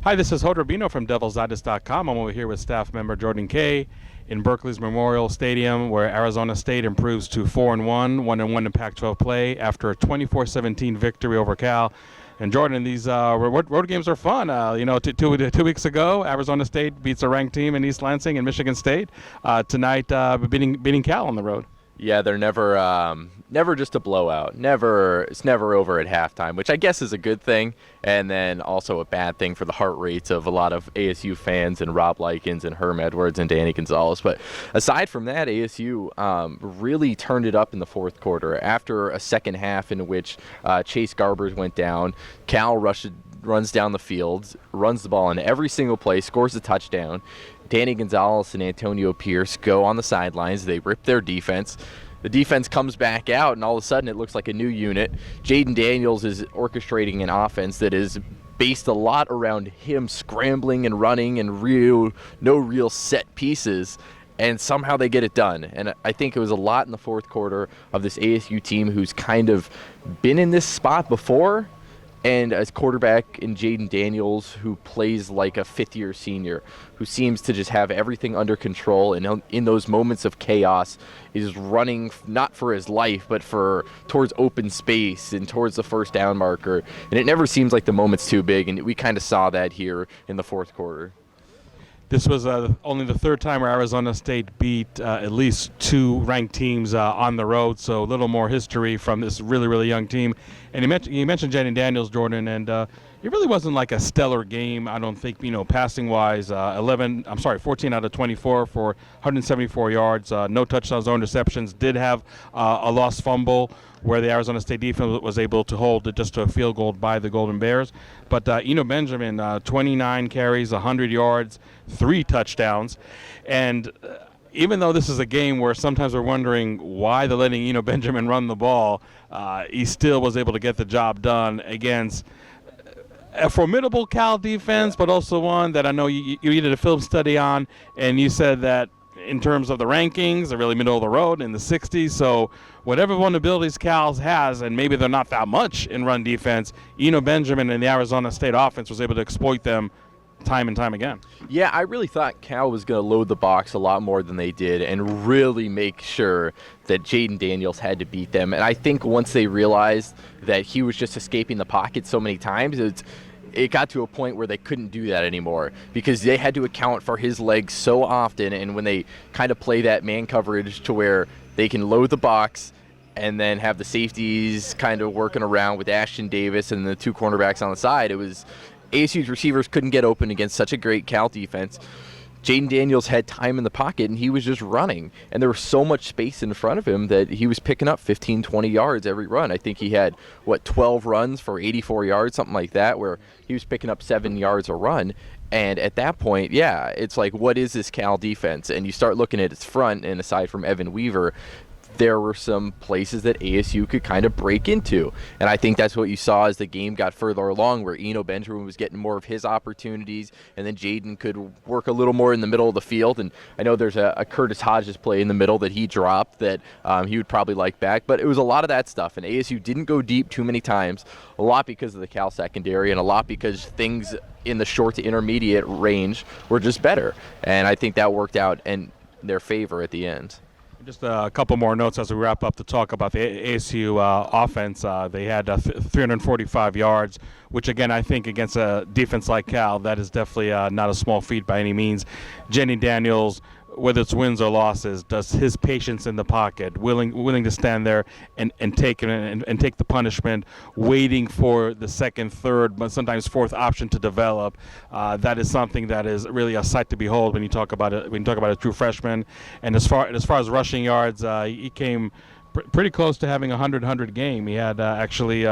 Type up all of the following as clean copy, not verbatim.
Hi, this is Hood Rubino from DevilsDigest.com. I'm over here with staff member Jordan Kay in Berkeley's Memorial Stadium, where Arizona State improves to 4-1, 1-1 in Pac-12 play after a 24-17 victory over Cal. And Jordan, these road games are fun. Two weeks ago, Arizona State beats a ranked team in East Lansing and Michigan State. Tonight, beating Cal on the road. Yeah, they're never just a blowout. It's never over at halftime, which I guess is a good thing, and then also a bad thing for the heart rates of a lot of ASU fans and Rob Likens and Herm Edwards and Danny Gonzalez. But aside from that, ASU really turned it up in the fourth quarter after a second half in which Chase Garbers went down. Cal runs down the field, runs the ball in every single play, scores a touchdown. Danny Gonzalez and Antonio Pierce go on the sidelines. They rip their defense. The defense comes back out, and all of a sudden it looks like a new unit. Jaden Daniels is orchestrating an offense that is based a lot around him scrambling and running and no real set pieces, and somehow they get it done. And I think it was a lot in the fourth quarter of this ASU team who's kind of been in this spot before, and as quarterback in Jaden Daniels, who plays like a fifth-year senior, who seems to just have everything under control, and in those moments of chaos is running not for his life, but towards open space and towards the first down marker. And it never seems like the moment's too big, and we kind of saw that here in the fourth quarter. This was only the third time where Arizona State beat at least two ranked teams on the road, so a little more history from this really, really young team. And you mentioned Jaden Daniels, Jordan, and it really wasn't like a stellar game, I don't think, passing-wise. 14 out of 24 for 174 yards, no touchdowns, no interceptions. Did have a lost fumble where the Arizona State defense was able to hold it just to a field goal by the Golden Bears. But Eno Benjamin, 29 carries, 100 yards, 3 touchdowns. And even though this is a game where sometimes we're wondering why they're letting Eno Benjamin run the ball, he still was able to get the job done against a formidable Cal defense, but also one that I know you did a film study on, and you said that in terms of the rankings, they're really middle of the road in the 60s. So whatever vulnerabilities Cal has, and maybe they're not that much in run defense, Eno Benjamin and the Arizona State offense was able to exploit them time and time again. Yeah, I really thought Cal was going to load the box a lot more than they did and really make sure that Jaden Daniels had to beat them. And I think once they realized that he was just escaping the pocket so many times, it got to a point where they couldn't do that anymore because they had to account for his legs so often. And when they kind of play that man coverage to where they can load the box and then have the safeties kind of working around with Ashton Davis and the two cornerbacks on the side, it was ASU's receivers couldn't get open against such a great Cal defense. Jaden Daniels had time in the pocket, and he was just running. And there was so much space in front of him that he was picking up 15, 20 yards every run. I think he had, 12 runs for 84 yards, something like that, where he was picking up 7 yards a run. And at that point, yeah, it's like, what is this Cal defense? And you start looking at its front, and aside from Evan Weaver, there were some places that ASU could kind of break into. And I think that's what you saw as the game got further along, where Eno Benjamin was getting more of his opportunities, and then Jaden could work a little more in the middle of the field. And I know there's a Curtis Hodges play in the middle that he dropped that he would probably like back. But it was a lot of that stuff, and ASU didn't go deep too many times, a lot because of the Cal secondary and a lot because things in the short to intermediate range were just better. And I think that worked out in their favor at the end. Just a couple more notes as we wrap up to talk about the ASU offense. They had 345 yards, which, again, I think against a defense like Cal, that is definitely not a small feat by any means. Jenny Daniels, whether it's wins or losses, does his patience in the pocket, willing to stand there and take the punishment, waiting for the second, third, but sometimes fourth option to develop. That is something that is really a sight to behold when you talk about it. When you talk about a true freshman, and as far as rushing yards, he came pretty close to having a 100 game. He had actually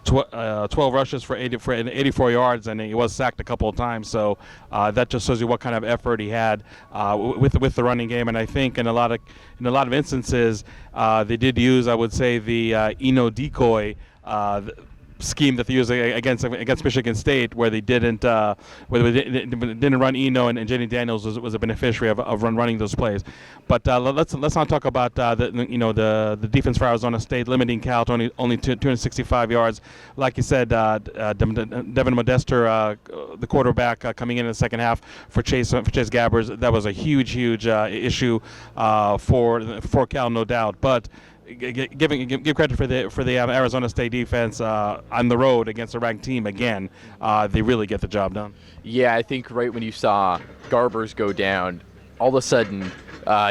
12 rushes for 84 yards, and he was sacked a couple of times. So that just shows you what kind of effort he had with the running game. And I think in a lot of instances, they did use, I would say, the Eno decoy. scheme that they used against Michigan State, where they didn't run Eno, and Jaden Daniels was a beneficiary of running those plays. But let's not talk about the defense for Arizona State, limiting Cal to only 265 yards. Like you said, Devin Modester, the quarterback, coming in the second half for Chase Gabbers, that was a huge issue for Cal, no doubt. But give credit for the Arizona State defense on the road against a ranked team again. They really get the job done. Yeah, I think right when you saw Garbers go down, all of a sudden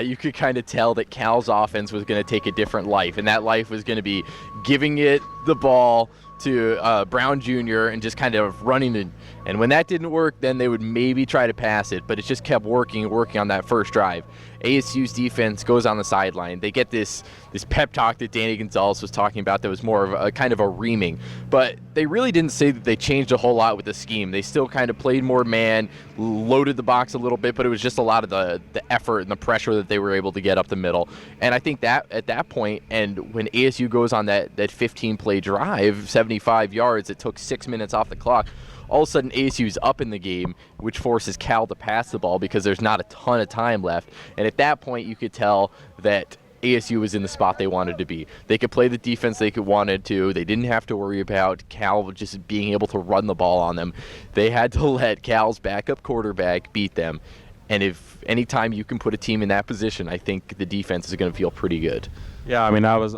you could kind of tell that Cal's offense was going to take a different life, and that life was going to be giving it the ball to Brown Jr. and just kind of running it. And when that didn't work, then they would maybe try to pass it, but it just kept working on that first drive. ASU's defense goes on the sideline. They get this pep talk that Danny Gonzalez was talking about that was more of a kind of a reaming. But they really didn't say that they changed a whole lot with the scheme. They still kind of played more man, loaded the box a little bit, but it was just a lot of the effort and the pressure that they were able to get up the middle. And I think that at that point, and when ASU goes on that 15-play drive, 75 yards, it took 6 minutes off the clock, all of a sudden ASU's up in the game, which forces Cal to pass the ball because there's not a ton of time left. And at that point, you could tell that ASU was in the spot they wanted to be. They could play the defense they wanted to. They didn't have to worry about Cal just being able to run the ball on them. They had to let Cal's backup quarterback beat them. And if anytime you can put a team in that position, I think the defense is going to feel pretty good. Yeah, I mean, I was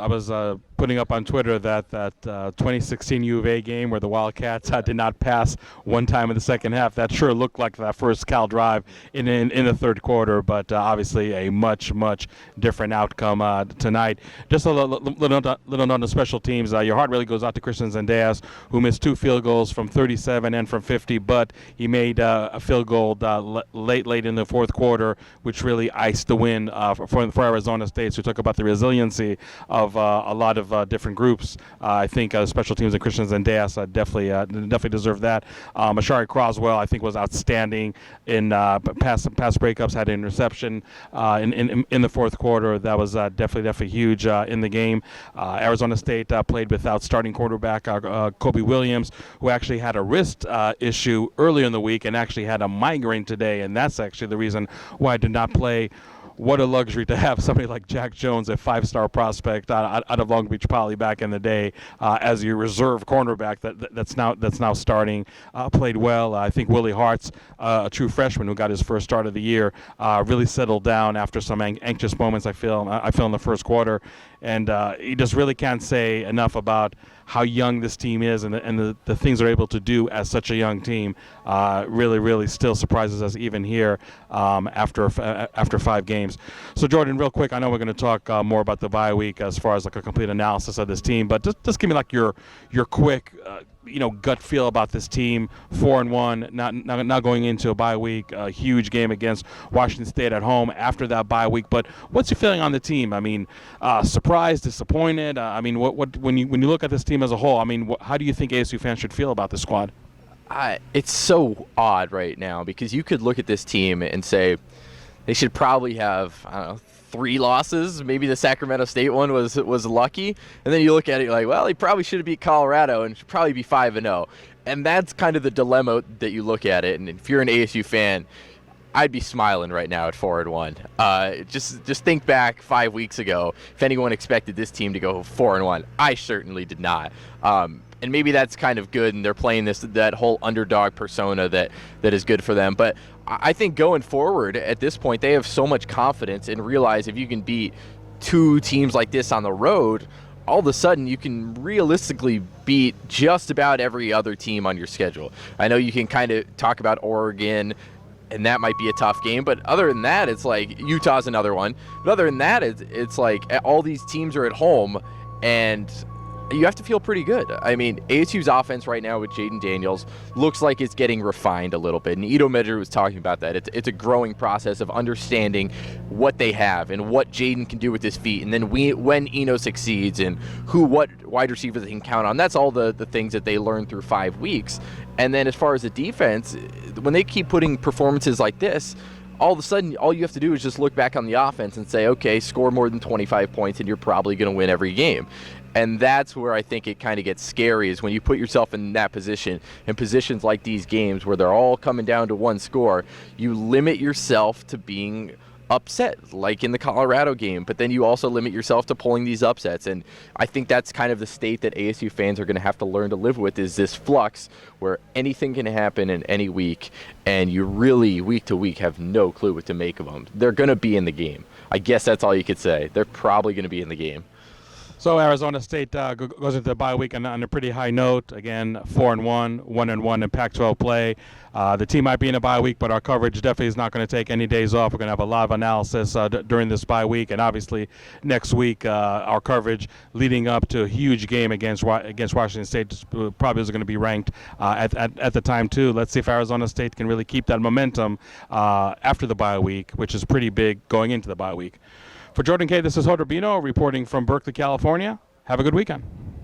putting up on Twitter that 2016 U of A game where the Wildcats did not pass one time in the second half. That sure looked like that first Cal drive in the third quarter, but obviously a much different outcome tonight. Just a little note on the special teams. Your heart really goes out to Christian Zendejas, who missed 2 field goals from 37 and from 50, but he made a field goal late in the fourth quarter, which really iced the win for Arizona State. So we talk about the resiliency of a lot of different groups. I think special teams and Christian Zendejas definitely deserve that. Ashari Croswell, I think, was outstanding in pass breakups, had an interception in the fourth quarter. That was definitely huge in the game. Arizona State played without starting quarterback Kobe Williams, who actually had a wrist issue earlier in the week and actually had a migraine today, and that's actually the reason why I did not play. What a luxury to have somebody like Jack Jones, a 5-star prospect out of Long Beach Poly back in the day, as your reserve cornerback that's now starting. Played well. I think Willie Hart's a true freshman who got his first start of the year, really settled down after some anxious moments I feel in the first quarter, and you just really can't say enough about how young this team is and the things they're able to do as such a young team. Really still surprises us even here after 5 games. So Jordan, real quick, I know we're going to talk more about the bye week as far as like a complete analysis of this team, but just give me like your quick gut feel about this team. 4-1, not going into a bye week, a huge game against Washington State at home after that bye week. But what's your feeling on the team? I mean, surprised, disappointed? I mean, what when you look at this team as a whole, I mean, how do you think ASU fans should feel about the squad? It's so odd right now because you could look at this team and say they should probably have, I don't know, 3 losses. Maybe the Sacramento State one was lucky. And then you look at it, you're like, well, they probably should have beat Colorado and should probably be 5-0. And that's kind of the dilemma that you look at it. And if you're an ASU fan, I'd be smiling right now at 4-1. Just think back 5 weeks ago. If anyone expected this team to go 4-1, I certainly did not. And maybe that's kind of good, and they're playing that whole underdog persona that is good for them. But I think going forward at this point, they have so much confidence and realize if you can beat 2 teams like this on the road, all of a sudden you can realistically beat just about every other team on your schedule. I know you can kind of talk about Oregon, and that might be a tough game, but other than that, it's like Utah's another one. But other than that, it's like all these teams are at home, and you have to feel pretty good. I mean, ASU's offense right now with Jaden Daniels looks like it's getting refined a little bit. And Edo Medjugorje was talking about that. It's a growing process of understanding what they have and what Jaden can do with his feet. And then when Eno succeeds and what wide receivers they can count on. That's all the things that they learn through 5 weeks. And then as far as the defense, when they keep putting performances like this, all of a sudden, all you have to do is just look back on the offense and say, okay, score more than 25 points and you're probably going to win every game. And that's where I think it kind of gets scary, is when you put yourself in that position, in positions like these games where they're all coming down to one score, you limit yourself to being upset, like in the Colorado game, but then you also limit yourself to pulling these upsets. And I think that's kind of the state that ASU fans are going to have to learn to live with, is this flux where anything can happen in any week, and you really, week to week, have no clue what to make of them. They're going to be in the game. I guess that's all you could say. They're probably going to be in the game. So Arizona State goes into the bye week on a pretty high note. Again, 4-1, 1-1 in Pac-12 play. The team might be in a bye week, but our coverage definitely is not going to take any days off. We're going to have a lot of analysis during this bye week, and obviously next week our coverage leading up to a huge game against Washington State probably is going to be ranked at the time too. Let's see if Arizona State can really keep that momentum after the bye week, which is pretty big going into the bye week. For Jordan K., this is Hoder Bino reporting from Berkeley, California. Have a good weekend.